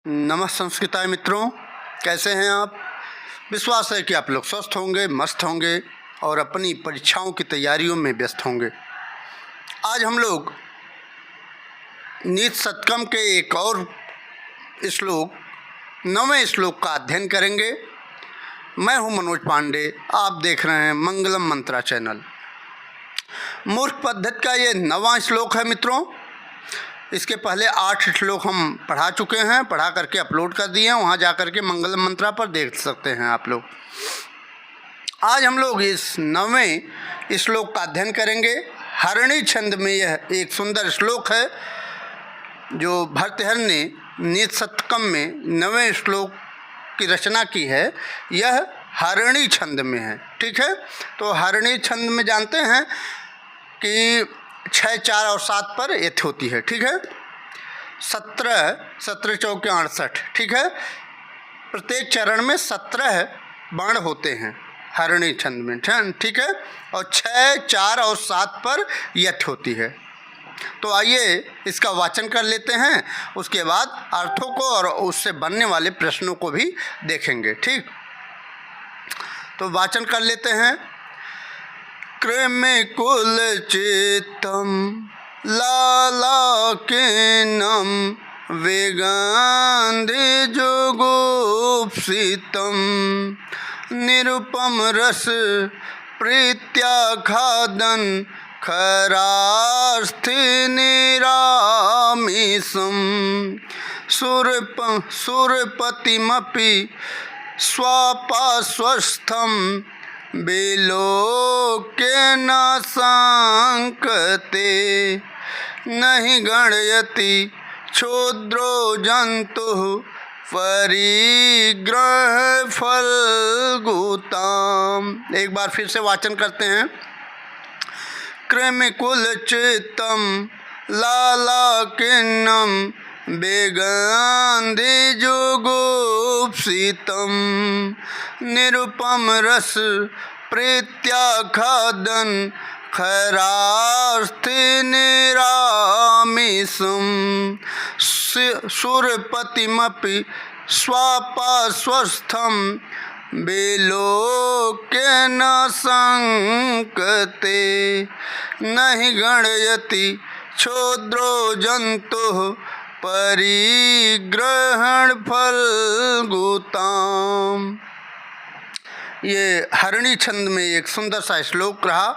नमः संस्कृताय मित्रों, कैसे हैं आप। विश्वास है कि आप लोग स्वस्थ होंगे, मस्त होंगे और अपनी परीक्षाओं की तैयारियों में व्यस्त होंगे। आज हम लोग नीत शतकम के एक और श्लोक 9वें श्लोक का अध्ययन करेंगे। मैं हूं मनोज पांडे, आप देख रहे हैं मंगलम मंत्रा चैनल। मूर्ख पद्धति का ये 9वां श्लोक है मित्रों। इसके पहले 8 श्लोक हम पढ़ा चुके हैं, पढ़ा करके अपलोड कर दिए हैं। वहाँ जा कर के मंगलम मंत्रा पर देख सकते हैं आप लोग। आज हम लोग इस 9वें श्लोक का अध्ययन करेंगे। हरणी छंद में यह एक सुंदर श्लोक है जो भर्तृहरि ने नीत शतकम में 9वें श्लोक की रचना की है। यह हरणी छंद में है, ठीक है। तो हरणी छंद में जानते हैं कि 6, 4 और 7 पर यथ होती है, ठीक है। 17 चौके 68, ठीक है। प्रत्येक चरण में 17 बाण होते हैं हरणी छंद में, ठीक है। और 6, 4 और 7 पर यथ होती है। तो आइए इसका वाचन कर लेते हैं, उसके बाद अर्थों को और उससे बनने वाले प्रश्नों को भी देखेंगे, ठीक। तो वाचन कर लेते हैं। कृमिकुल चित्तम लालाकिनम वेगांधि जुगुप्सितम निरुपम रस प्रीत्याखादन खरास्थि निरामिषम सुरपतिमपि स्वापास्वस्थम बिलोक्य न संकते नहि गणयति क्षुद्रो जंतु परिग्रह फलगुताम। एक बार फिर से वाचन करते हैं। कृमिकुल चित्तम लालाकिन्नम वेगांधि जुगुप्सितम निरुपम रस प्रीत्याखादन खरास्थि निरामिषम सुरपतिमपि स्वापास्वस्थम बिलोक्य न संकते नहि गणयति क्षुद्रो जंतु परिग्रहण फलगुताम। ये हरणी छंद में एक सुंदर सा श्लोक रहा।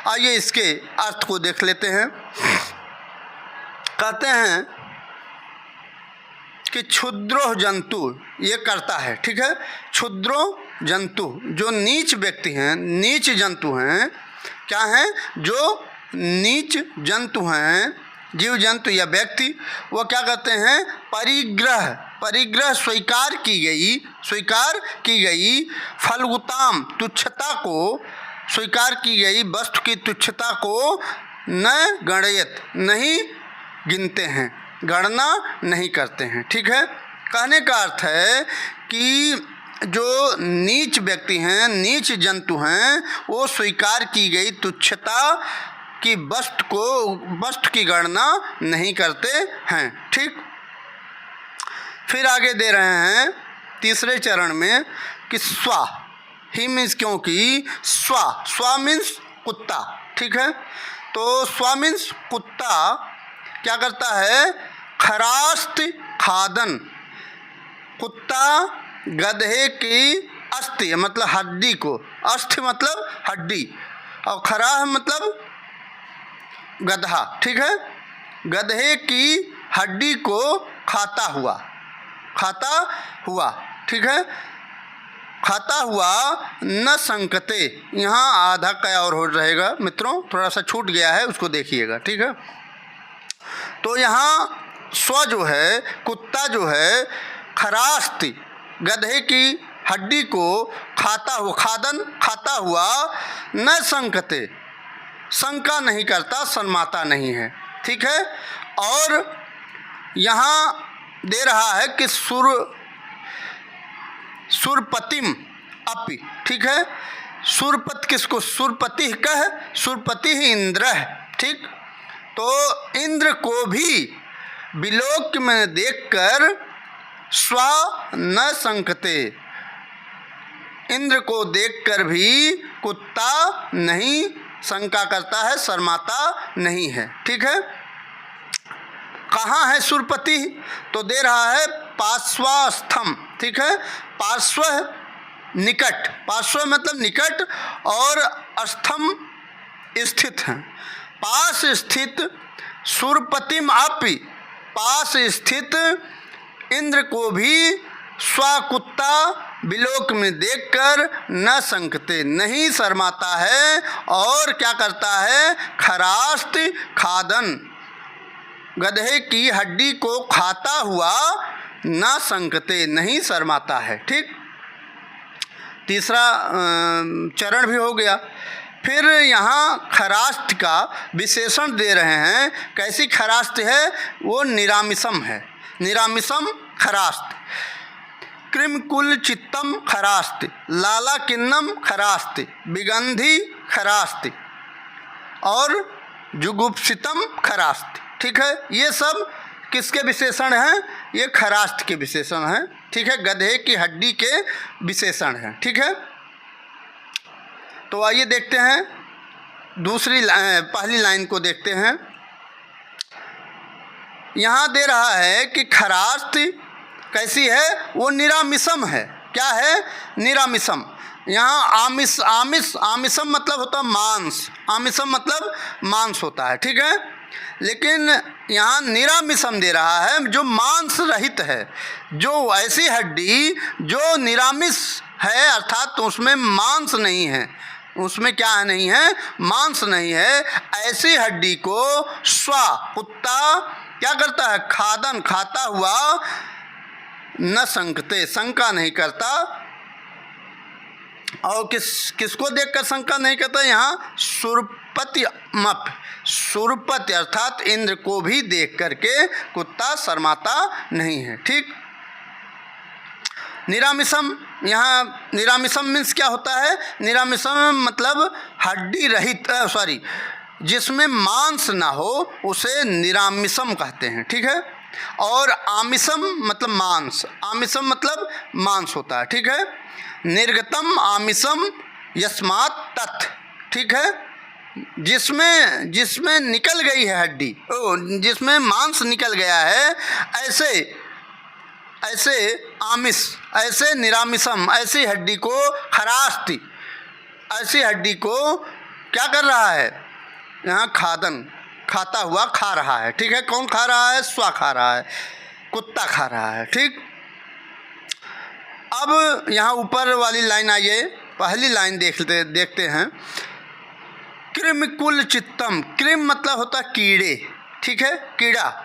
आइए इसके अर्थ को देख लेते हैं। कहते हैं कि क्षुद्रो जंतु ये करता है, ठीक है। क्षुद्रो जंतु जो नीच व्यक्ति हैं, नीच जंतु हैं। क्या हैं? जो नीच जंतु हैं, जीव जंतु या व्यक्ति, वो क्या करते हैं? परिग्रह स्वीकार की गई फलगुताम तुच्छता को, स्वीकार की गई वस्तु की तुच्छता को न गणयत नहीं गिनते हैं, गणना नहीं करते हैं, ठीक है। कहने का अर्थ है कि जो नीच व्यक्ति हैं, नीच जंतु हैं, वो स्वीकार की गई तुच्छता की वस्तु की गणना नहीं करते हैं, ठीक। फिर आगे दे रहे हैं तीसरे चरण में कि स्वा ही मीन्स, क्योंकि स्वा मीन्स कुत्ता, ठीक है। तो स्वा मीन्स कुत्ता क्या करता है? खरास्त खादन। कुत्ता गधे की अस्थि मतलब हड्डी को, अस्थि मतलब हड्डी, और खराह मतलब गधा, ठीक है। गधे की हड्डी को खाता हुआ, ठीक है। खाता हुआ न संकते। यहाँ आधा का और हो रहेगा मित्रों, थोड़ा सा छूट गया है, उसको देखिएगा, ठीक है। तो यहाँ स्व जो है, कुत्ता जो है, खरास्ति गधे की हड्डी को खाता हुआ न संकते, शंका नहीं करता, शर्माता नहीं है, ठीक है। और यहाँ दे रहा है कि सुरपतिम अपि, ठीक है। सुरपति किसको? सुरपति कह, सुरपति ही इंद्र है, ठीक। तो इंद्र को भी विलोक में देखकर स्वा न संकते, इंद्र को देखकर भी कुत्ता नहीं शंका करता है, शर्माता नहीं है। ठीक है। कहाँ है सुरपति? तो दे रहा है पार्श्वस्थम। ठीक है। पार्श्व निकट, पार्श्व मतलब निकट, और स्थम स्थित है। पास स्थित सुरपतिम अपि, पास स्थित इंद्र को भी स्वकुत्ता बिलोक में देखकर न संकते, नहीं शर्माता है, और क्या करता है? खरास्त खादन, गधे की हड्डी को खाता हुआ न संकते, नहीं शर्माता है। ठीक। तीसरा चरण भी हो गया। फिर यहाँ खरास्त का विशेषण दे रहे हैं। कैसी खरास्त है? वो निरामिषम है। निरामिषम खरास्त। कृमकुल चित्तम खरास्त, लाला किन्नम खरास्त, विगंधी खरास्त और जुगुप्सितम खरास्त। ठीक है। ये सब किसके विशेषण हैं? ये खरास्त के विशेषण हैं। ठीक है। गधे की हड्डी के विशेषण हैं। ठीक है। तो आइए देखते हैं पहली लाइन को देखते हैं। यहाँ दे रहा है कि खरास्त कैसी है? वो निरामिषम है। क्या है? निरामिषम। यहाँ आमिषम मतलब होता है मांस, आमिषम मतलब मांस होता है। ठीक है। लेकिन यहाँ निरामिषम दे रहा है, जो मांस रहित है, जो ऐसी हड्डी जो निरामिष है, अर्थात तो उसमें मांस नहीं है, उसमें क्या है? नहीं है, मांस नहीं है। ऐसी हड्डी को कुत्ता क्या करता है? खादन, खाता हुआ, न संकते, शंका नहीं करता। और किसको देखकर शंका नहीं करता? यहाँ सुरपति मप, सुरपति अर्थात इंद्र को भी देख करके कुत्ता शर्माता नहीं है। ठीक। निरामिषम, यहाँ निरामिषम मीन्स क्या होता है? निरामिषम मतलब हड्डी रहित, जिसमें मांस ना हो, उसे निरामिषम कहते हैं। ठीक है। और आमिषम मतलब मांस, आमिषम मतलब मांस होता है। ठीक है। निर्गतम आमिषम यस्मात् तत्। ठीक है। जिसमें निकल गई है हड्डी, जिसमें मांस निकल गया है, ऐसे आमिष, ऐसे निरामिषम, ऐसी हड्डी को खरास्ति, ऐसी हड्डी को क्या कर रहा है? यहाँ खादन, खाता हुआ खा रहा है। ठीक है। कौन खा रहा है? स्वा खा रहा है, कुत्ता खा रहा है। ठीक। अब यहाँ ऊपर वाली लाइन आइए, पहली लाइन देखते हैं। कृम कुल चित्तम, कृम मतलब होता कीड़े। ठीक है। कीड़ा।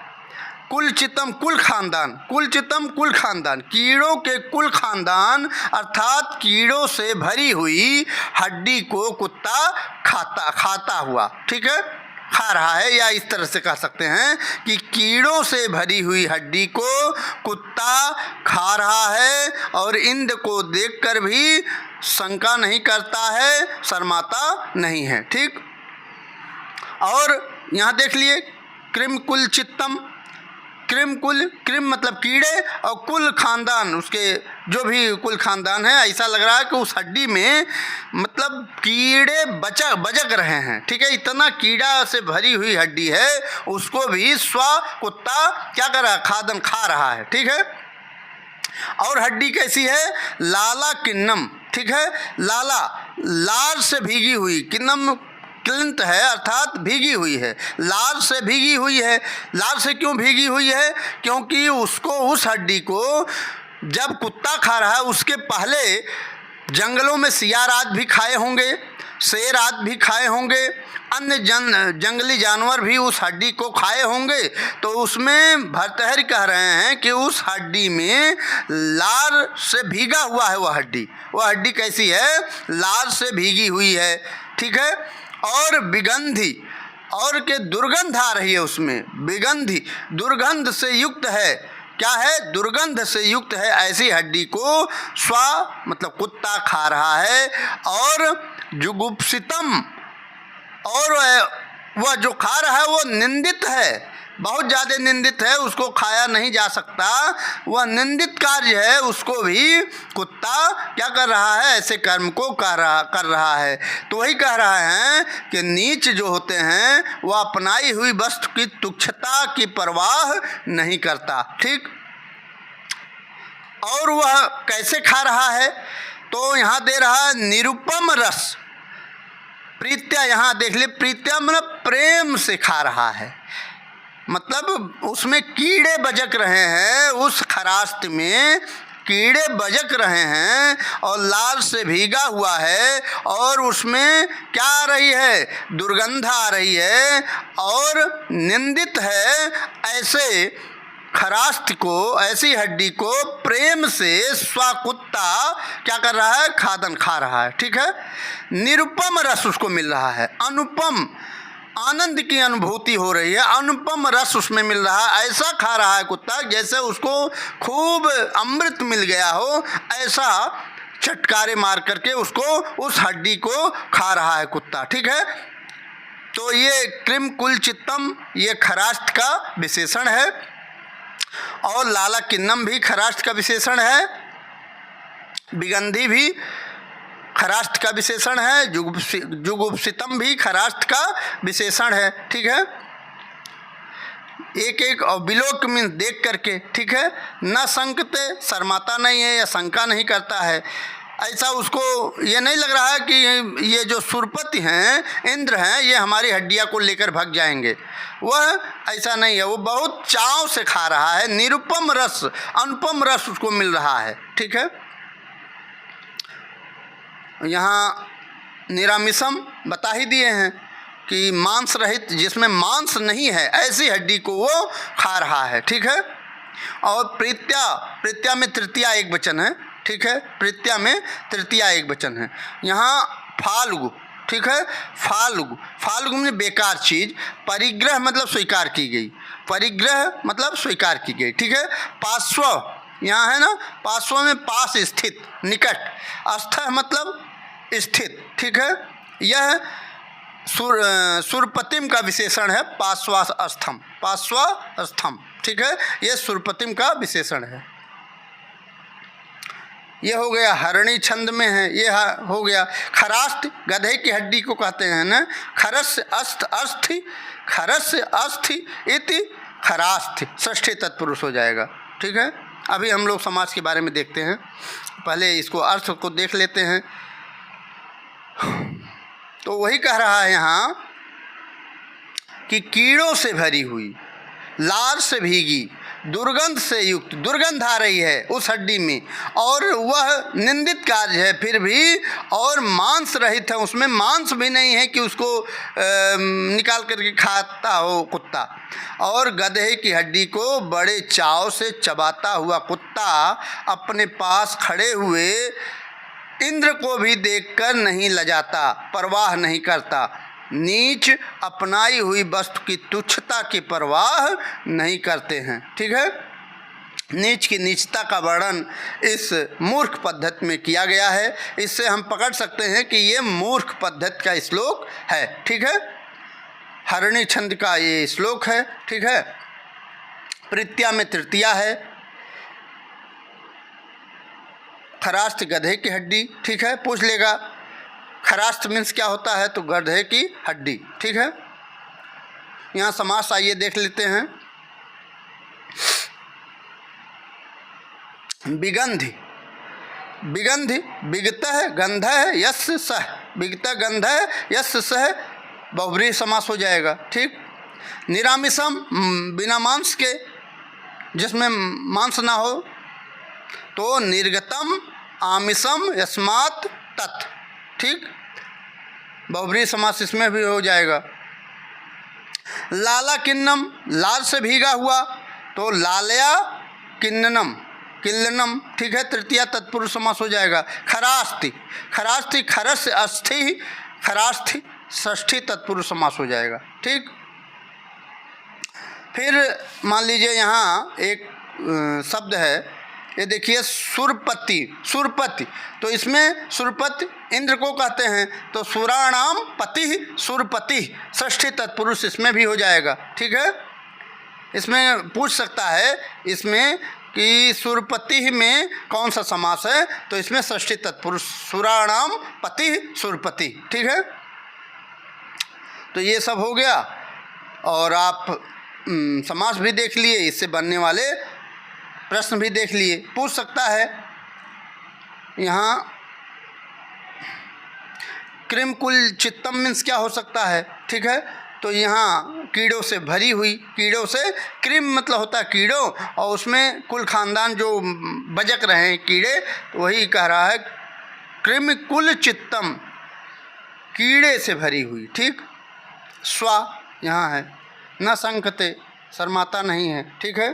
कुल चित्तम कुल खानदान, कुल चित्तम कुल खानदान, कीड़ों के कुल खानदान अर्थात कीड़ों से भरी हुई हड्डी को कुत्ता खाता हुआ, ठीक है, खा रहा है। या इस तरह से कह सकते हैं कि कीड़ों से भरी हुई हड्डी को कुत्ता खा रहा है और इंद्र को देखकर भी शंका नहीं करता है, शर्माता नहीं है। ठीक। और यहाँ देख लिए कृम कुल चित्तम, कृम मतलब कीड़े और कुल खानदान, उसके जो भी कुल खानदान है, ऐसा लग रहा है कि उस हड्डी में मतलब कीड़े बजक रहे हैं। ठीक है। इतना कीड़ा से भरी हुई हड्डी है, उसको भी कुत्ता क्या कर रहा है? खादन खा रहा है। ठीक है। और हड्डी कैसी है? लाला किन्नम। ठीक है। लाला, लाल से भीगी हुई, किन्नम क्लिंत है अर्थात भीगी हुई है, लाल से भीगी हुई है। लाल से क्यों भीगी हुई है? क्योंकि उसको, उस हड्डी को जब कुत्ता खा रहा है, उसके पहले जंगलों में सियार आदि भी खाए होंगे, शेर आदि भी खाए होंगे, अन्य जंगली जानवर भी उस हड्डी को खाए होंगे। तो उसमें भर्तृहरि कह रहे हैं कि उस हड्डी में लाल से भीगा हुआ है वह हड्डी। वह हड्डी कैसी है? लाल से भीगी हुई है। ठीक है। और विगंधी, और के दुर्गंध आ रही है उसमें, विगंधी दुर्गंध से युक्त है। क्या है? दुर्गंध से युक्त है। ऐसी हड्डी को मतलब कुत्ता खा रहा है। और जुगुप्सितम, और वह जो खा रहा है वो निंदित है, बहुत ज़्यादा निंदित है, उसको खाया नहीं जा सकता, वह निंदित कार्य है, उसको भी कुत्ता क्या कर रहा है, ऐसे कर्म को कर रहा है। तो वही कह रहा है कि नीच जो होते हैं वह अपनाई हुई वस्तु की तुच्छता की परवाह नहीं करता। ठीक, और वह कैसे खा रहा है, तो यहाँ दे रहा है निरुपम रस। प्रीत्या, यहाँ देख ले, प्रीत्या मतलब प्रेम से खा रहा है, मतलब उसमें कीड़े बजक रहे हैं, उस खरास्त में कीड़े बजक रहे हैं और लाल से भीगा हुआ है, और उसमें क्या आ रही है, दुर्गंध आ रही है और निंदित है। ऐसे खरास्त को, ऐसी हड्डी को प्रेम से स्वाकुत्ता क्या कर रहा है, खादन खा रहा है। ठीक है, निरुपम रस उसको मिल रहा है, अनुपम आनंद की अनुभूति हो रही है, अनुपम रस उसमें मिल रहा है। ऐसा खा रहा है कुत्ता जैसे उसको खूब अमृत मिल गया हो, ऐसा चटकारे मार करके उसको, उस हड्डी को खा रहा है कुत्ता। ठीक है, तो ये कृम कुल चित्तम ये खरास्त का विशेषण है, और लाला किन्नम भी खरास्त का विशेषण है, बिगंधी भी खरास्त का विशेषण है, जुगुप्सितम भी खरास्त का विशेषण है। ठीक है, एक एक और विलोक में देख करके, ठीक है, न संकते, शर्माता नहीं है या शंका नहीं करता है। ऐसा उसको ये नहीं लग रहा है कि ये जो सुरपति हैं, इंद्र हैं, ये हमारी हड्डियाँ को लेकर भाग जाएंगे, वह ऐसा नहीं है, वो बहुत चाव से खा रहा है। निरुपम रस, अनुपम रस उसको मिल रहा है। ठीक है, यहाँ निरामिषम बता ही दिए हैं कि मांस रहित, जिसमें मांस नहीं है, ऐसी हड्डी को वो खा रहा है। ठीक है, और प्रीत्या, प्रीत्या में तृतीया एक वचन है। ठीक है, प्रीत्या में तृतीया एक वचन है। यहाँ फाल्गु, ठीक है, फाल्गु, फाल्गु में बेकार चीज़, परिग्रह मतलब स्वीकार की गई, परिग्रह मतलब स्वीकार की गई। ठीक है, पार्श्व यहाँ है ना, पार्श्व में पास स्थित, निकट, अस्थ मतलब स्थित। ठीक है, यह सुरपतिम का विशेषण है, पार्श्वास्थम, पार्श्वास्थम। ठीक है, यह सुरपतिम का विशेषण है। यह हो गया हरणी छंद में है, ये हो गया। खरास्त गधे की हड्डी को कहते हैं ना, खरस अस्थ अस्थि, खरस अस्थि इति खरास्थ, षष्ठी तत्पुरुष हो जाएगा। ठीक है, अभी हम लोग समाज के बारे में देखते हैं, पहले इसको अर्थ को देख लेते हैं। तो वही कह रहा है यहाँ कि कीड़ों से भरी हुई, लार से भीगी, दुर्गंध से युक्त, दुर्गंध आ रही है उस हड्डी में, और वह निंदित कार्य है फिर भी, और मांस रहित है, उसमें मांस भी नहीं है कि उसको निकाल करके खाता हो कुत्ता। और गधे की हड्डी को बड़े चाव से चबाता हुआ कुत्ता अपने पास खड़े हुए इंद्र को भी देखकर नहीं लजाता, परवाह नहीं करता। नीच अपनाई हुई वस्तु की तुच्छता की परवाह नहीं करते हैं। ठीक है, नीच की नीचता का वर्णन इस मूर्ख पद्धति में किया गया है। इससे हम पकड़ सकते हैं कि ये मूर्ख पद्धति का श्लोक है। ठीक है, हरणी छंद का ये श्लोक है। ठीक है, प्रीत्या में तृतीया है, खरास्त गधे की हड्डी। ठीक है, पूछ लेगा खरास्त मीन्स क्या होता है, तो गधे की हड्डी। ठीक है, यहाँ समास आइए देख लेते हैं। बिगंधि, बिगंधि, बिगतः गंधः यस्य सह, बिगतः गंधः यस्य सह बहुब्रीहि समास हो जाएगा। ठीक, निरामिषम बिना मांस के, जिसमें मांस ना हो, तो निर्गतम आमिषम यस्मात् तत्। ठीक, बहुब्रीहि समास इसमें भी हो जाएगा। लाला किन्नम, लाल से भीगा हुआ, तो लालया किन्नम, किल्लनम। ठीक है, तृतीया तत्पुरुष समास हो जाएगा। खरास्ति, खरास्ति, खरस अस्थि, खरास्थि, षष्ठी तत्पुरुष समास हो जाएगा। ठीक, फिर मान लीजिए यहाँ एक शब्द है, ये देखिए सुरपति, सुरपति, तो इसमें सुरपति इंद्र को कहते हैं, तो सुराणाम पति सुरपति, षष्ठी तत्पुरुष इसमें भी हो जाएगा। ठीक है, इसमें पूछ सकता है इसमें कि सुरपति में कौन सा समास है, तो इसमें षष्ठी तत्पुरुष सुराणाम पति सुरपति। ठीक है, तो ये सब हो गया और आप समास भी देख लिए, इससे बनने वाले प्रश्न भी देख लिए। पूछ सकता है यहाँ क्रिम कुल चित्तम मीन्स क्या हो सकता है। ठीक है, तो यहाँ कीड़ों से भरी हुई, कीड़ों से, क्रिम मतलब होता है कीड़ों, और उसमें कुल खानदान जो बजक रहे हैं कीड़े, तो वही कह रहा है क्रिम कुल चित्तम, कीड़े से भरी हुई। ठीक, स्वा यहाँ है, न संकते, शर्माता नहीं है। ठीक है।